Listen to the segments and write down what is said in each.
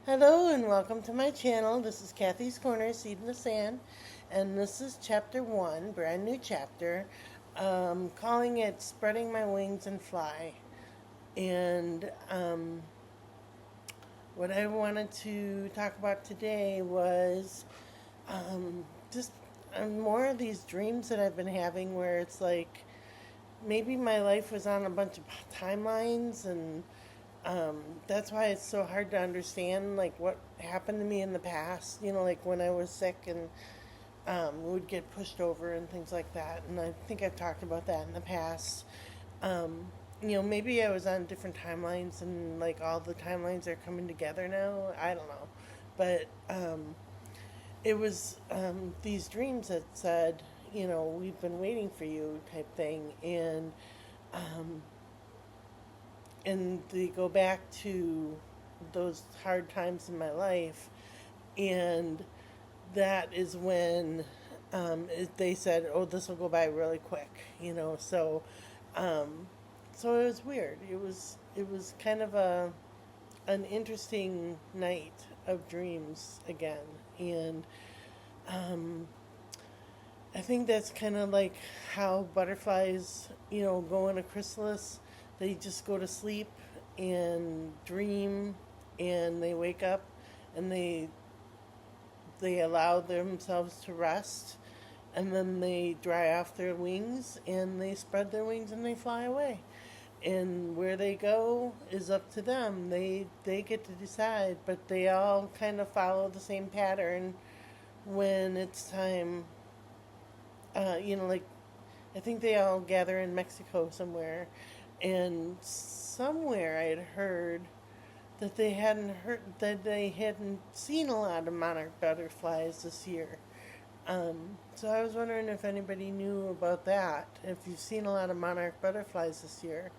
Hello and welcome to my channel. This is Kathy's Corner, Seed in the Sand, and this is chapter 1, brand new chapter, calling it Spreading My Wings and Fly. And what I wanted to talk about today was just more of these dreams that I've been having where it's like maybe my life was on a bunch of timelines and that's why it's so hard to understand like what happened to me in the past. Like when I was sick and would get pushed over and things like that. And I think I've talked about that in the past. Maybe I was on different timelines and like all the timelines are coming together now. I don't know, but it was these dreams that said, we've been waiting for you type thing, um, and they go back to those hard times in my life, and that is when they said, "Oh, this will go by really quick," um, so it was weird. It was kind of an interesting night of dreams again, and um, I think that's kind of like how butterflies, go in a chrysalis. They just go to sleep and dream, and they wake up, and they allow themselves to rest, and then they dry off their wings, and they spread their wings, and they fly away. And where they go is up to them. They get to decide, but they all kind of follow the same pattern when it's time. Like I think they all gather in Mexico somewhere, and somewhere I had heard that they hadn't seen a lot of monarch butterflies this year. So I was wondering if anybody knew about that, if you've seen a lot of monarch butterflies this year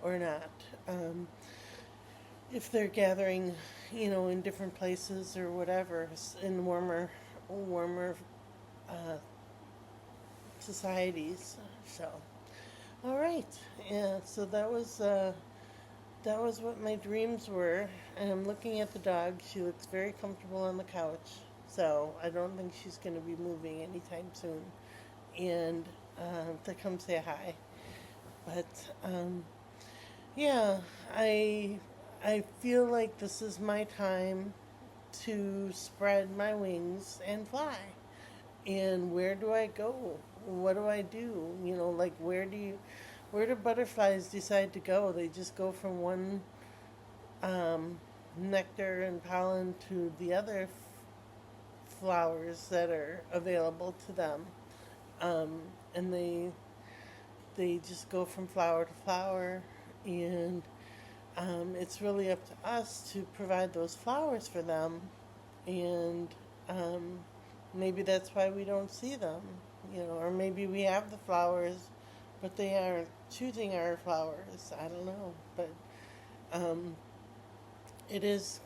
or not. If they're gathering, in different places or whatever, in warmer uh, societies. So, all right, yeah. So that was what my dreams were. And I'm looking at the dog. She looks very comfortable on the couch. So I don't think she's going to be moving anytime soon. And to come say hi. But yeah, I I feel like this is my time to spread my wings and fly. And where do I go? What do I do? Like where do butterflies decide to go? They just go from one um, nectar and pollen to the other flowers that are available to them, and they just go from flower to flower, and it's really up to us to provide those flowers for them, and um, maybe that's why we don't see them, or maybe we have the flowers, but they aren't choosing our flowers. I don't know, but um, it is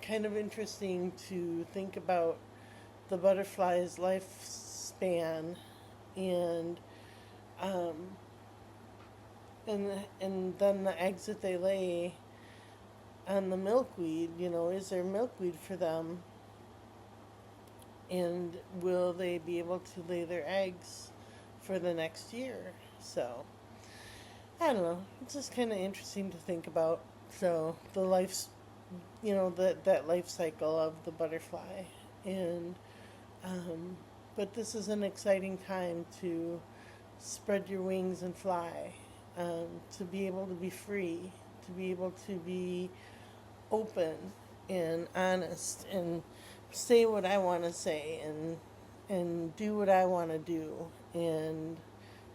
kind of interesting to think about the butterfly's lifespan and um, and then the eggs that they lay on the milkweed. Is there milkweed for them, and will they be able to lay their eggs for the next year? So I don't know. It's just kind of interesting to think about. So the life, that life cycle of the butterfly, and um, but this is an exciting time to spread your wings and fly, to be able to be free, to be able to be open and honest and say what I want to say and do what I want to do and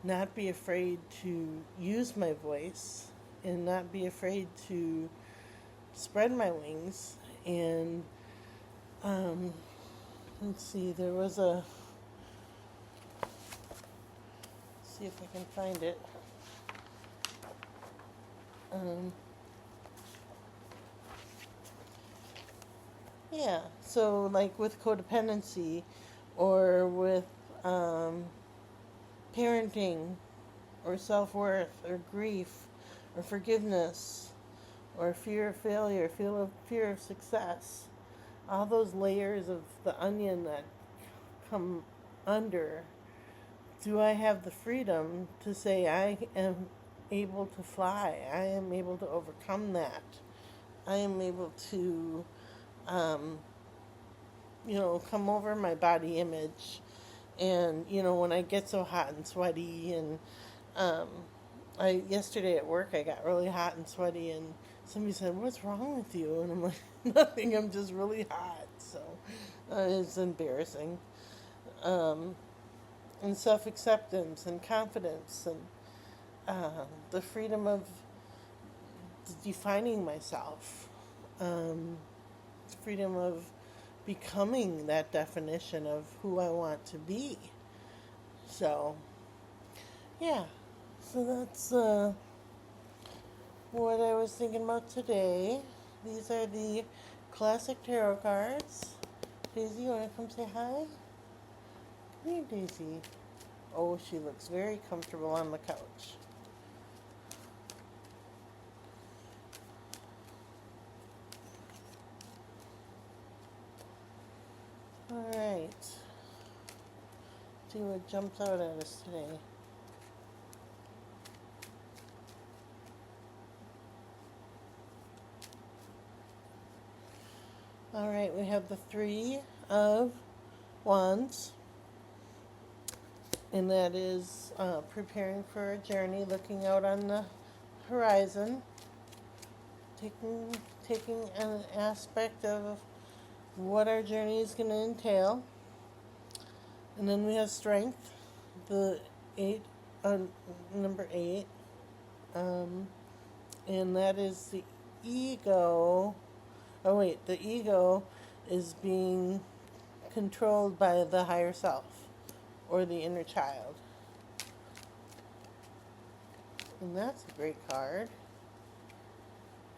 not be afraid to use my voice and not be afraid to spread my wings. And um, let's see, there was a, see if I can find it. Um, yeah, so like with codependency or with um, parenting or self worth or grief or forgiveness or fear of failure, fear of success. all those layers of the onion that come under, do I have the freedom to say I am able to fly? I am able to overcome that. I am able to, um, come over my body image. And, when I get so hot and sweaty, and um, yesterday at work, I got really hot and sweaty, and somebody said, "What's wrong with you?" And I'm like, "Nothing, I'm just really hot." So it's embarrassing. Um, and self acceptance and confidence and the freedom of defining myself, freedom of becoming that definition of who I want to be. So, yeah, so that's what I was thinking about today. These are the classic tarot cards. Daisy, you want to come say hi? Come here, Daisy. Oh, she looks very comfortable on the couch. Alright. See what jumps out at us today. Alright, we have the Three of Wands. And that is preparing for a journey, looking out on the horizon, taking an aspect of what our journey is going to entail. And then we have Strength, the number 8, and that is the ego. Oh wait, the ego is being controlled by the higher self or the inner child. And that's a great card.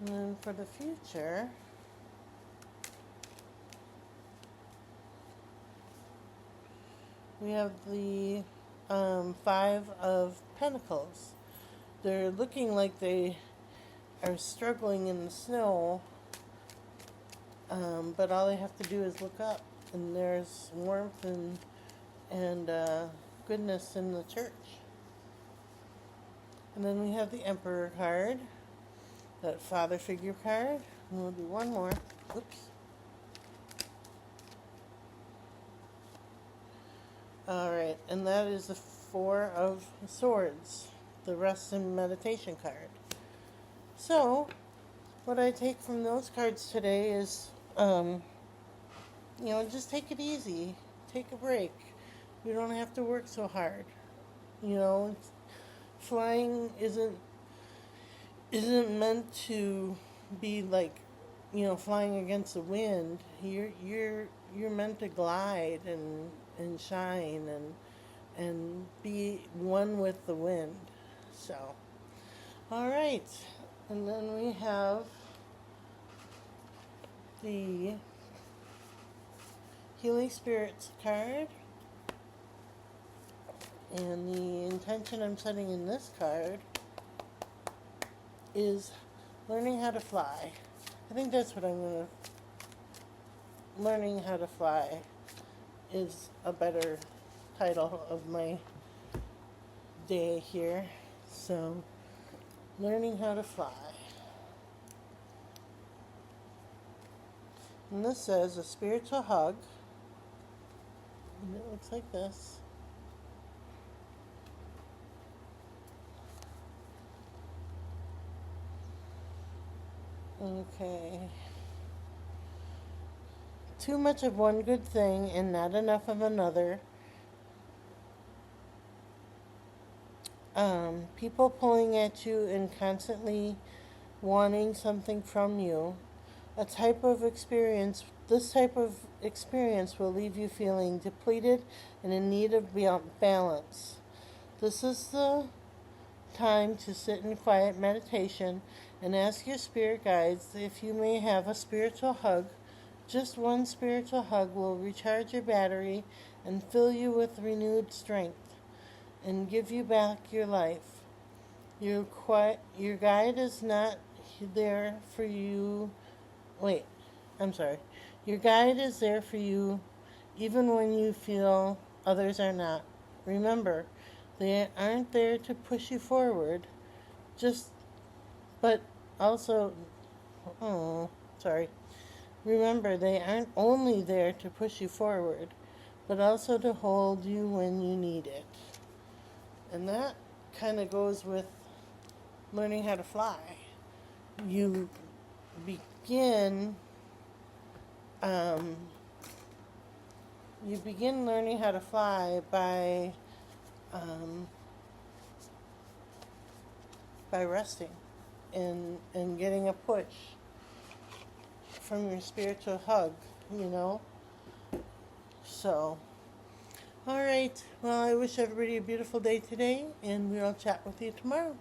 And then for the future, we have the Five of Pentacles. They're looking like they are struggling in the snow, but all they have to do is look up, and there's warmth and goodness in the church. And then we have the Emperor card, that father figure card. And we'll do one more. Oops. Alright, and that is the Four of Swords, the Rest and Meditation card. So, what I take from those cards today is, just take it easy. Take a break. You don't have to work so hard. Flying isn't meant to be like, flying against the wind. You're meant to glide and shine and be one with the wind. So, all right, and then we have the Healing Spirits card, and the intention I'm setting in this card is learning how to fly. I think that's what I'm going to... Learning how to fly is a better title of my day here. So, learning how to fly. And this says a spiritual hug. And it looks like this. Okay. Too much of one good thing and not enough of another. People pulling at you and constantly wanting something from you. This type of experience will leave you feeling depleted and in need of balance. This is the time to sit in quiet meditation and ask your spirit guides if you may have a spiritual hug. Just one spiritual hug will recharge your battery and fill you with renewed strength and give you back your life. Your guide is not there for you. Wait, I'm sorry. Your guide is there for you even when you feel others are not. Remember, they aren't there to push you forward, just, but also, oh, sorry. Remember, they aren't only there to push you forward, but also to hold you when you need it. And that kind of goes with learning how to fly. You begin um, you begin learning how to fly um, by resting and getting a push from your spiritual hug, you know. So, all right. Well, I wish everybody a beautiful day today, and we'll chat with you tomorrow.